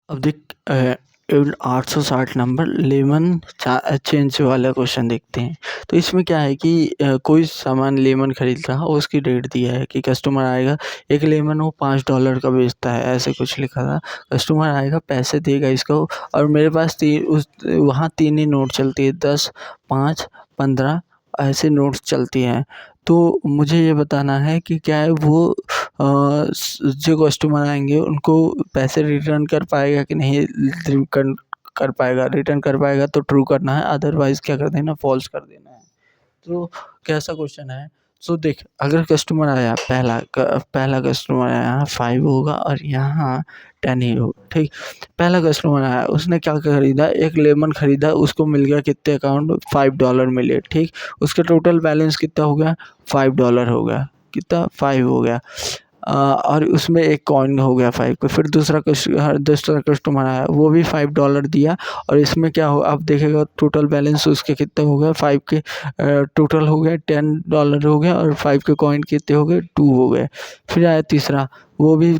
अब देख इन 860 number lemon change वाला क्वेश्चन देखते हैं। तो इसमें क्या है कि कोई सामान लेमन खरीद रहा और उसकी डेट दिया है कि कस्टमर आएगा, एक लेमन वो $5 का बेचता है, ऐसे कुछ लिखा था। कस्टमर आएगा, पैसे देगा इसको और मेरे पास वहाँ 3 ही नोट चलती है, 10, 5, 15 ऐसे नोट्स चलती हैं। तो मुझे ये बताना है कि क्या है वो जो कस्टमर आएँगे उनको पैसे रिटर्न कर पाएगा कि नहीं रिकन कर पाएगा। रिटर्न कर पाएगा तो ट्रू करना है, अदरवाइज़ क्या कर देना, फ़ॉल्स कर देना है। तो कैसा क्वेश्चन है? सो देख, अगर कस्टमर आया पहला कस्टमर आया 5 होगा और यहाँ 10 ही हो, ठीक। पहला कस्टमर आया, उसने क्या खरीदा, एक लेमन खरीदा, उसको मिल गया कितने अकाउंट $5 मिले, ठीक। उसका टोटल बैलेंस कितना हो गया, $5 हो गया। कितना, 5 हो गया। और उसमें एक कॉइन हो गया 5 का। फिर दूसरा कस्टमर आया, वो भी $5 दिया और इसमें क्या हो, आप देखिएगा टोटल बैलेंस उसके कितने हो गए, 5 के टोटल हो गए $10 हो गया और 5 के कॉइन कितने हो गए, 2 हो गए। फिर आया तीसरा, वो भी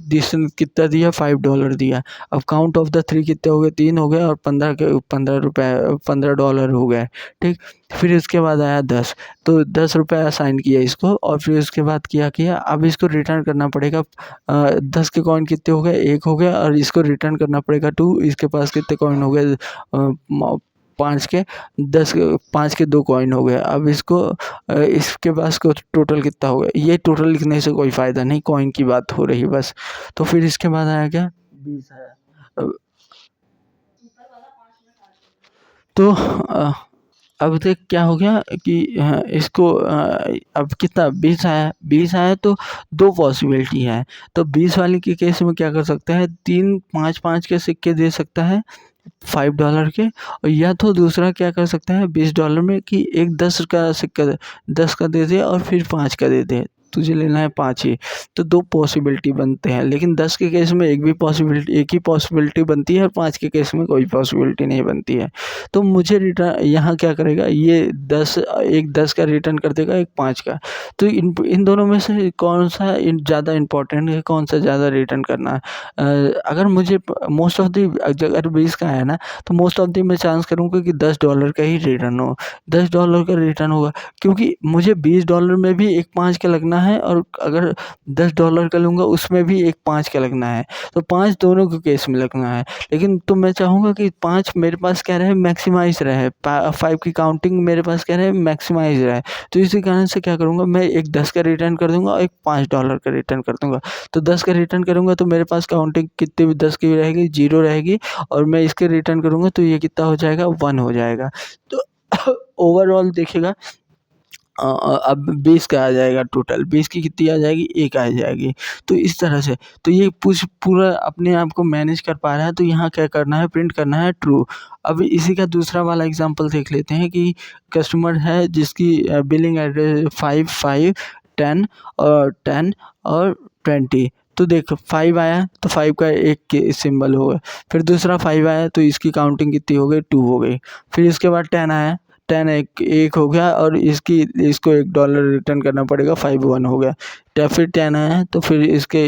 कितना दिया, $5 दिया। अब काउंट ऑफ द 3 कितने हो गए, 3 हो गए और 15 के ₹15 $15 हो गए, ठीक। फिर इसके बाद आया 10, तो ₹10 असाइन किया इसको और फिर उसके बाद क्या किया, अब इसको रिटर्न करना पड़ेगा। 10 के कॉइन कितने हो गए, 1 हो गया और इसको रिटर्न करना पड़ेगा 2। इसके पास कितने कॉइन हो गए, 5 के 10 5 के 2 कॉइन हो गए। अब इसके पास को टोटल कितना हो गया, ये टोटल लिखने से कोई फ़ायदा नहीं, कॉइन की बात हो रही है बस। तो फिर इसके बाद आया क्या, 20 आया। तो अब देख क्या हो गया कि इसको अब कितना 20 आया तो 2 पॉसिबिलिटी है। तो 20 वाले के केस में क्या कर सकता है, 3 5-5 के सिक्के दे सकता है $5 के, और या तो दूसरा क्या कर सकता है $20 में कि एक 10 का सिक्का 10 का दे दे और फिर 5 का दे दे। तुझे लेना है 5 ही, तो 2 पॉसिबिलिटी बनते हैं। लेकिन 10 के केस में एक ही पॉसिबिलिटी बनती है और 5 के केस में कोई पॉसिबिलिटी नहीं बनती है। तो मुझे रिटर्न यहाँ क्या करेगा, ये 10 का रिटर्न कर देगा, एक 5 का। तो इन दोनों में से कौन-सा ज़्यादा इम्पोर्टेंट है, कौन-सा ज़्यादा रिटर्न करना है? अगर मुझे मोस्ट ऑफ द अगर 20 का है ना, तो मोस्ट ऑफ द मैं चांस करूँगा कि $10 का ही रिटर्न हो। $10 का रिटर्न होगा क्योंकि मुझे $20 में भी एक 5 का लगना है और अगर $10 का लूँगा उसमें भी एक 5 का लगना है। तो 5 दोनों के केस में लगना है। लेकिन तो मैं चाहूँगा कि 5 मेरे पास क्या रहे, मैक्सिमाइज़ रहे। 5 की काउंटिंग मेरे पास क्या रहे, मैक्सिमाइज़ रहे। तो इसी कारण से क्या करूँगा, मैं एक 10 का रिटर्न कर दूँगा और एक $5 का रिटर्न कर दूँगा। तो 10 का रिटर्न करूँगा तो मेरे पास काउंटिंग कितनी भी 10 की रहेगी, 0 रहेगी और मैं इसके रिटर्न करूँगा तो ये कितना हो जाएगा, 1 हो जाएगा। तो ओवरऑल देखिएगा अब 20 का आ जाएगा टोटल, 20 की कितनी आ जाएगी, 1 आ जाएगी। तो इस तरह से तो ये पूरा अपने आप को मैनेज कर पा रहा है, तो यहाँ क्या करना है, प्रिंट करना है ट्रू। अब इसी का दूसरा वाला एग्ज़ाम्पल देख लेते हैं कि कस्टमर है जिसकी बिलिंग एड्रेस 5, 5, 10 और 10 और 20। तो देख 5 आया तो 5 का एक के सिंबल होगा, फिर दूसरा 5 आया तो इसकी काउंटिंग कितनी हो गई, 2 हो गई। फिर इसके बाद 10 आया, 10 एक हो गया और इसको $1 रिटर्न करना पड़ेगा, 5 1 हो गया। फिर 10 आया तो फिर इसके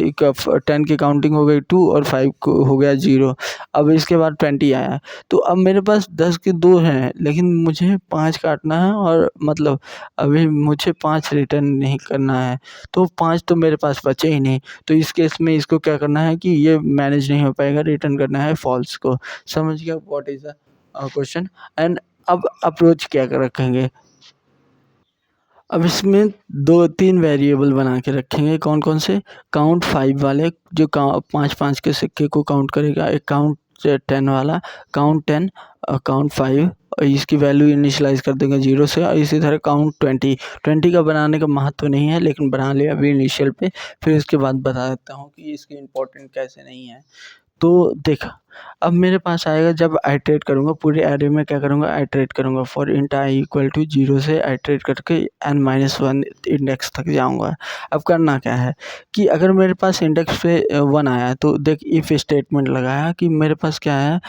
10 की काउंटिंग हो गई 2 और 5 को हो गया 0। अब इसके बाद 20 आया, तो अब मेरे पास 10 के 2 हैं लेकिन मुझे 5 काटना है और मतलब अभी मुझे 5 रिटर्न नहीं करना है, तो 5 तो मेरे पास बचे ही नहीं। तो इस केस में इसको क्या करना है कि ये मैनेज नहीं हो पाएगा, रिटर्न करना है फॉल्स को। समझ गया what is the question and अब अप्रोच क्या रखेंगे। अब इसमें 2-3 वेरिएबल बना के रखेंगे, कौन-कौन से, काउंट 5 वाले जो 5-5 के सिक्के को काउंट करेगा, एक काउंट 10 वाला, काउंट 10 काउंट 5 और इसकी वैल्यू इनिशियलाइज़ कर देंगे 0 से और इसी तरह काउंट 20 का बनाने का महत्व नहीं है लेकिन बना लिया अभी इनिशियल पे, फिर उसके बाद बता देता हूँ कि इसकी इम्पोर्टेंट कैसे नहीं है। तो देख, अब मेरे पास आएगा जब आइटरेट करूँगा पूरे एरे में क्या करूँगा, आइटरेट करूँगा for int i equal to 0 से आइटरेट करके n-1 इंडेक्स तक जाऊँगा। अब करना क्या है कि अगर मेरे पास इंडेक्स पे 1 आया तो देख इफ़ स्टेटमेंट लगाया कि मेरे पास क्या है,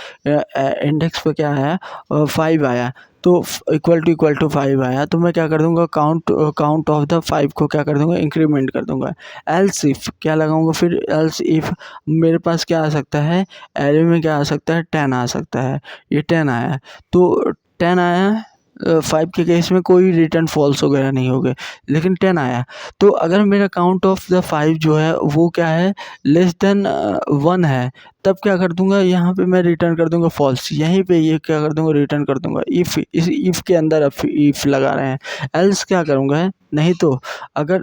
इंडेक्स पे क्या आया, 5 आया तो इक्वल टू 5 आया तो मैं क्या कर दूँगा, काउंट ऑफ द 5 को क्या कर दूँगा, इंक्रीमेंट कर दूँगा। एल्स इफ़ क्या लगाऊँगा, फिर एल्स इफ़ मेरे पास क्या आ सकता है, एरे में क्या आ आ सकता है 10 आ सकता है। ये 10 आया तो 10 आया 5 के केस में कोई रिटर्न फॉल्स वगैरह नहीं होगे, लेकिन 10 आया तो अगर मेरा काउंट ऑफ द 5 जो है वो क्या है लेस देन 1 है, तब क्या कर दूंगा यहाँ पे मैं रिटर्न कर दूंगा फॉल्स। यहीं पे ये क्या कर दूंगा रिटर्न कर दूंगा इफ़, इस इफ़ के अंदर इफ़ लगा रहे हैं। एल्स क्या करूँगा नहीं तो अगर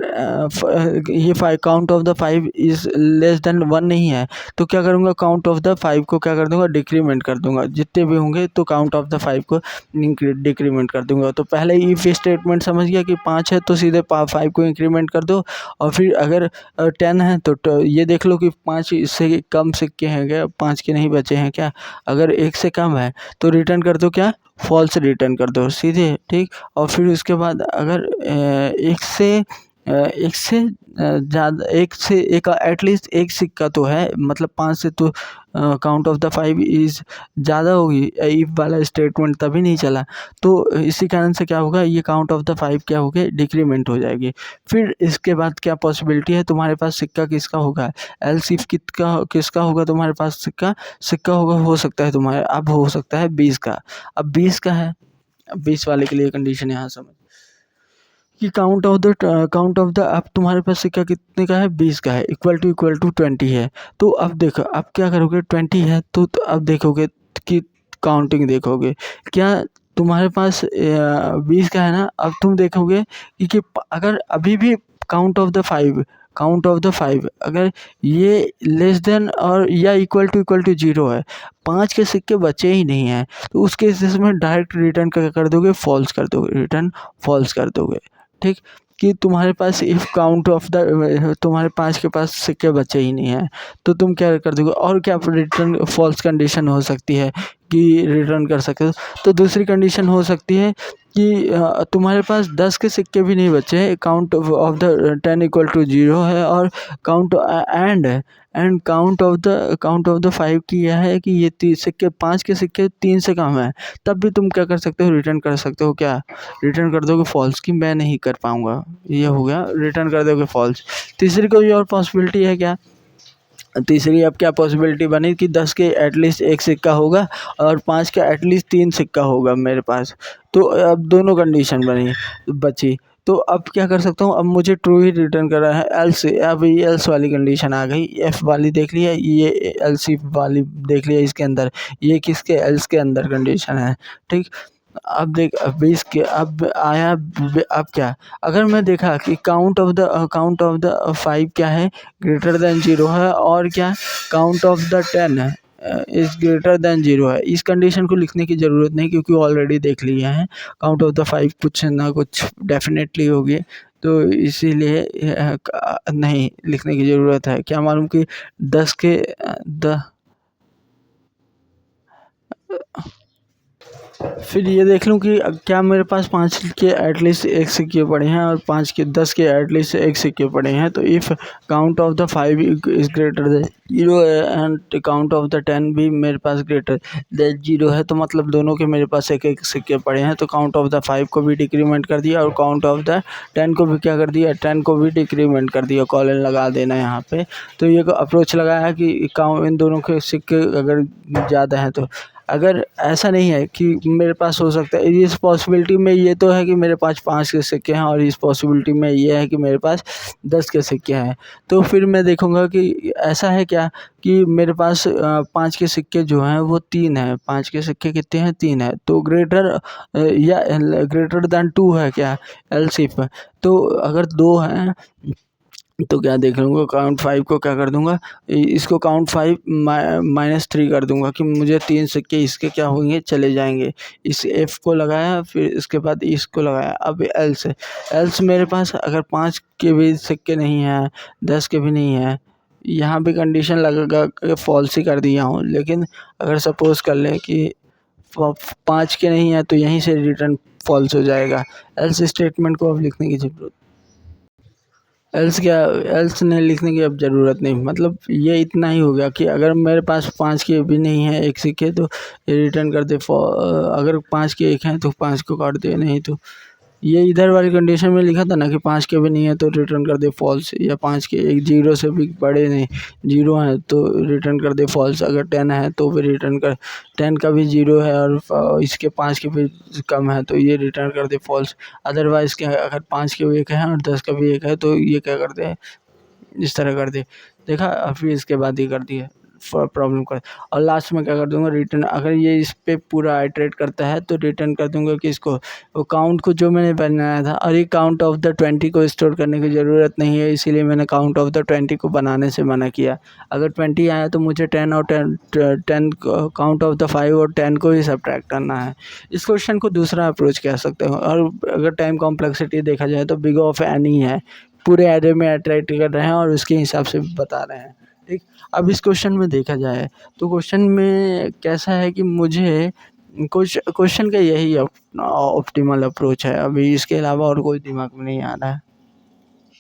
ये count of the 5 is less than 1 नहीं है तो क्या करूँगा काउंट ऑफ द 5 को क्या कर दूंगा डिक्रीमेंट कर दूंगा, जितने भी होंगे तो काउंट ऑफ द 5 को डिक्रीमेंट कर दूंगा। तो पहले इफ स्टेटमेंट समझ गया कि 5 है तो सीधे 5 को इंक्रीमेंट कर दो, और फिर अगर 10 है तो ये देख लो कि 5 से कम सिक्के हैं क्या, 5 के नहीं बचे हैं क्या। अगर 1 से कम है तो रिटर्न कर दो क्या फॉल्स रिटर्न कर दो सीधे, ठीक। और फिर उसके बाद अगर एक से ज़्यादा एक एटलीस्ट एक सिक्का तो है, मतलब 5 से तो काउंट ऑफ द 5 इज़ ज़्यादा होगी, इफ वाला स्टेटमेंट तभी नहीं चला। तो इसी कारण से क्या होगा ये काउंट ऑफ द 5 क्या हो गया डिक्रीमेंट हो जाएगी। फिर इसके बाद क्या पॉसिबिलिटी है तुम्हारे पास सिक्का किसका होगा, एल्स इफ किसका होगा तुम्हारे पास सिक्का होगा, हो सकता है तुम्हारे अब हो सकता है 20 का। अब 20 का है, अब 20 वाले के लिए कंडीशन यहाँ समझ कि काउंट ऑफ द अब तुम्हारे पास सिक्का कितने का है 20 का है, इक्वल टू 20 है। तो अब देखो अब क्या करोगे 20 है तो अब देखोगे कि काउंटिंग देखोगे क्या तुम्हारे पास 20 का है ना। अब तुम देखोगे कि अगर अभी भी काउंट ऑफ द 5 अगर ये लेस देन और या इक्वल टू 0 है, 5 के सिक्के बचे ही नहीं हैं, तो उस केसेस में डायरेक्ट रिटर्न कर दोगे फॉल्स कर दोगे, रिटर्न फॉल्स कर दोगे, ठीक। कि तुम्हारे पास इफ काउंट ऑफ द तुम्हारे 5 के पास सिक्के बचे ही नहीं हैं तो तुम क्या कर दोगे। और क्या रिटर्न फॉल्स कंडीशन हो सकती है कि रिटर्न कर सकते हो, तो दूसरी कंडीशन हो सकती है कि तुम्हारे पास 10 के सिक्के भी नहीं बचे हैं, count of the 10 equal to 0 है, और count and count of the 5 की यह है कि ये सिक्के 5 के सिक्के 3 से कम है, तब भी तुम क्या कर सकते हो रिटर्न कर सकते हो, क्या रिटर्न कर दोगे फॉल्स कि मैं नहीं कर पाऊँगा। ये हो गया रिटर्न कर दोगे फॉल्स। तीसरी कोई और पॉसिबिलिटी है क्या, तीसरी अब क्या पॉसिबिलिटी बनी कि 10 के एटलीस्ट एक सिक्का होगा और 5 का एटलीस्ट 3 सिक्का होगा मेरे पास। तो अब दोनों कंडीशन बची। तो अब क्या कर सकता हूँ, अब मुझे ट्रू ही रिटर्न कर रहा है एल्स। अब ये एल्स वाली कंडीशन आ गई, एफ वाली देख लिया, ये एल्स इफ वाली देख लिया, इसके अंदर ये किसके एल्स के अंदर कंडीशन है, ठीक। अब देख अब 20 के अब आया अब क्या अगर मैं देखा कि काउंट ऑफ द 5 क्या है ग्रेटर देन 0 है, और क्या काउंट ऑफ द 10 है इज़ ग्रेटर देन 0 है। इस कंडीशन को लिखने की ज़रूरत नहीं क्योंकि ऑलरेडी देख लिए हैं काउंट ऑफ द 5 कुछ ना कुछ डेफिनेटली होगी, तो इसीलिए नहीं लिखने की ज़रूरत है। क्या मालूम कि 10 के फिर ये देख लूँ कि क्या मेरे पास 5 के एटलीस्ट एक सिक्के पड़े हैं और 10 के एटलीस्ट एक सिक्के पड़े हैं। तो if count of the 5 is greater than 0 and count of the 10 भी मेरे पास ग्रेटर देन 0 है, तो मतलब दोनों के मेरे पास एक एक सिक्के पड़े हैं। तो काउंट ऑफ द 5 को भी डिक्रीमेंट कर दिया और काउंट ऑफ द 10 को भी क्या कर दिया 10 को भी डिक्रीमेंट कर दिया, कॉलन लगा देना यहाँ पे। तो ये अप्रोच लगाया कि इन दोनों के सिक्के अगर ज़्यादा हैं, तो अगर ऐसा नहीं है कि मेरे पास हो सकता है इस पॉसिबिलिटी में ये तो है कि मेरे पास 5 के सिक्के हैं और इस पॉसिबिलिटी में ये है कि मेरे पास 10 के सिक्के हैं, तो फिर मैं देखूँगा कि ऐसा है क्या कि मेरे पास 5 के सिक्के जो हैं वो 3 हैं। 5 के सिक्के कितने हैं 3 है, तो या ग्रेटर दैन 2 है क्या एल्स इफ। तो अगर 2 हैं तो क्या देख लूँगा काउंट 5 को क्या कर दूँगा, इसको काउंट 5 -3 कर दूँगा कि मुझे 3 सिक्के इसके क्या होंगे चले जाएंगे। इस एफ को लगाया फिर इसके बाद इसको लगाया। अब एल्स मेरे पास अगर 5 के भी सिक्के नहीं हैं 10 के भी नहीं हैं, यहाँ भी कंडीशन लगा के फॉल्स ही कर दिया हूँ। लेकिन अगर सपोज़ कर लें कि 5 के नहीं है तो यहीं से रिटर्न फॉल्स हो जाएगा। एल्स स्टेटमेंट को अब लिखने की ज़रूरत एल्स नहीं लिखने की अब ज़रूरत नहीं, मतलब ये इतना ही हो गया कि अगर मेरे पास 5 के भी नहीं है एक सिक्के तो ये रिटर्न कर दे। अगर 5 के एक हैं तो 5 को काट दे, नहीं तो ये इधर वाली कंडीशन में लिखा था ना कि 5 के भी नहीं है तो रिटर्न कर दे फॉल्स, या 5 के एक 0 से भी बड़े नहीं, 0 है तो रिटर्न कर दे फॉल्स। अगर 10 है तो भी रिटर्न कर, 10 का भी 0 है और इसके 5 के भी कम है तो ये रिटर्न कर दे फॉल्स। अदरवाइज़ क्या है, अगर 5 के भी 1 है और 10 का भी 1 है तो ये क्या कर दे, इस तरह कर दे। देखा, और फिर इसके बाद ये कर दिया प्रॉब्लम कर, और लास्ट में क्या कर दूंगा रिटर्न। अगर ये इस पे पूरा आइटरेट करता है तो रिटर्न कर दूंगा कि इसको, वो काउंट को जो मैंने बनाया था, और ये काउंट ऑफ द 20 को स्टोर करने की ज़रूरत नहीं है, इसीलिए मैंने काउंट ऑफ द 20 को बनाने से मना किया। अगर 20 आया तो मुझे 10 और 10 काउंट ऑफ द 5 और 10 को ही सब्ट्रैक्ट करना है। इस क्वेश्चन को दूसरा अप्रोच कह सकते हो। और अगर टाइम कॉम्प्लेक्सिटी देखा जाए तो बिग ऑफ एन ही है, पूरे एरे में अट्रैक्ट कर रहे हैं और उसके हिसाब से बता रहे हैं। ठीक, अब इस क्वेश्चन में देखा जाए तो क्वेश्चन में कैसा है कि मुझे क्वेश्चन का यही ऑप्टिमल अप्रोच है, अभी इसके अलावा और कोई दिमाग में नहीं आ रहा है।